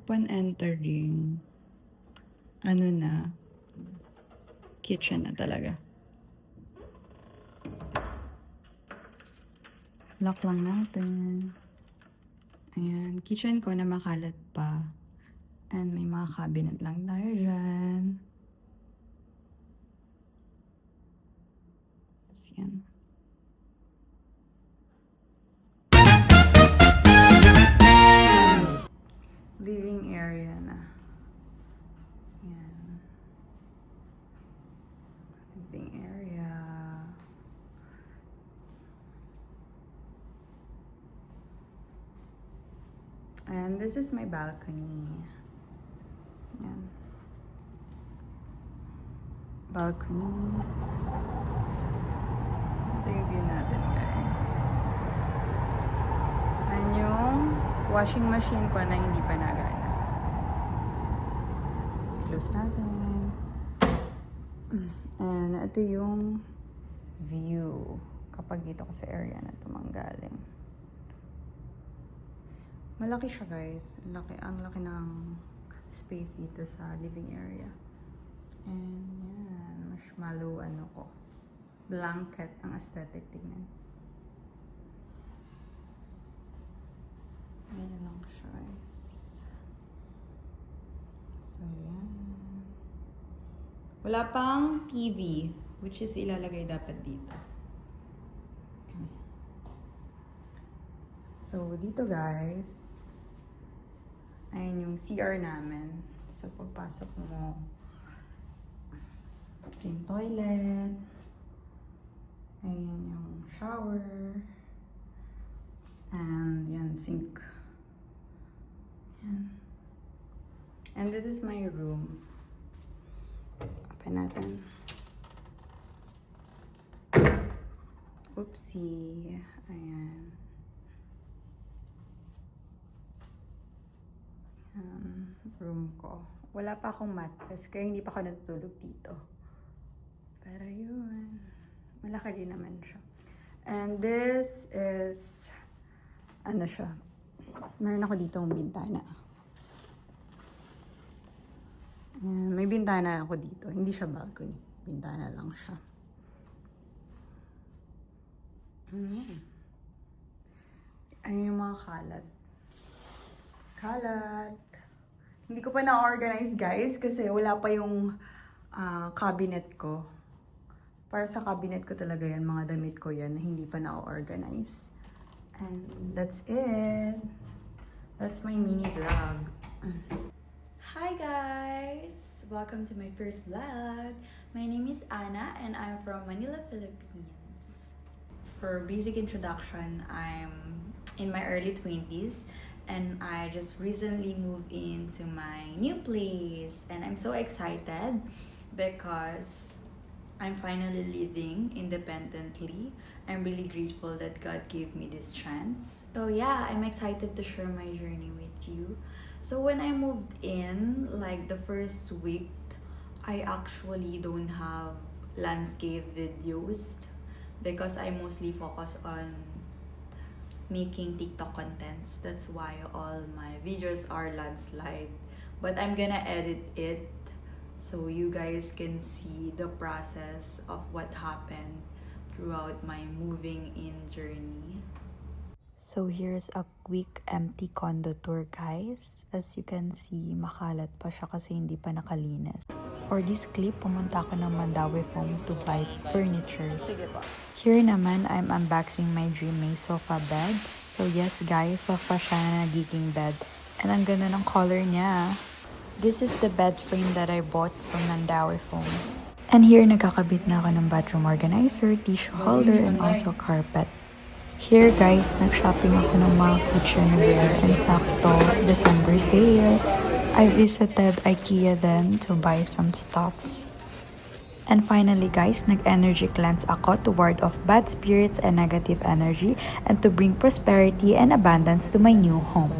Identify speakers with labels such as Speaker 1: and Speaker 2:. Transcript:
Speaker 1: upon entering, ano na, kitchen na talaga. Lock lang natin. Ayan, kitchen ko na makalat pa. And may mga cabinet lang tayo dyan. Yan. Living area na. Yan. Living area. And this is my balcony. Yan. Balcony. Ito yung view natin, guys. Ayan yung washing machine ko na hindi pa nagana. Close natin. And ito yung view kapag dito ko sa area na tumanggaling. Malaki siya, guys. Ang laki ng space dito sa living area. And yan, marshmallow ko. Blanket ang aesthetic, tignan. Ayan lang siya, guys. So, yan. Wala pang TV, which is ilalagay dapat dito. So, dito, guys, ayan yung CR namin. So, pagpasok mo, ito yung toilet. Ayan yung shower. And yan, sink. Yan. And this is my room. Open natin. Oopsie. Ayan. Room ko. Wala pa akong mattress kaya hindi pa ako natutulog dito. Pero yun. Malaki din naman siya. And this is ano siya. Meron ako ditong bintana. Ayan, may bintana ako dito. Hindi siya balcony. Bintana lang siya. Ayan. Ayan yung mga kalat. Kalat. Hindi ko pa na-organize, guys, kasi wala pa yung cabinet ko. Para sa cabinet ko talaga yan, mga damit ko yan, na hindi pa na-organize. And that's it. That's my mini vlog.
Speaker 2: Hi guys! Welcome to my first vlog. My name is Anna and I'm from Manila, Philippines. For basic introduction, I'm in my early 20s and I just recently moved into my new place and I'm so excited because I'm finally living independently. I'm really grateful that God gave me this chance. So yeah, I'm excited to share my journey with you. So when I moved in, like the first week, I actually don't have landscape videos because I mostly focus on making TikTok contents. That's why all my videos are landslide. But I'm gonna edit it so you guys can see the process of what happened throughout my moving in journey.
Speaker 3: So here's a quick empty condo tour, guys. As you can see, makalat pa siya kasi hindi pa nakalinis. For this clip, pumunta ako ng Mandawi Foam to buy furnitures.
Speaker 1: Sige po.
Speaker 3: Here naman, I'm unboxing my Dream May sofa bed. So yes guys, sofa siya na nagiging bed. And ang ganda ng color niya. This is the bed frame that I bought from Mandawi Foam. And here, nagkakabit na ako ng bathroom organizer, tissue holder, and also carpet. Here guys, nag-shopping ako ng mga kitchenware and sakto, December sale. I visited IKEA then to buy some stuffs. And finally guys, nag-energy cleanse ako to ward off bad spirits and negative energy and to bring prosperity and abundance to my new home.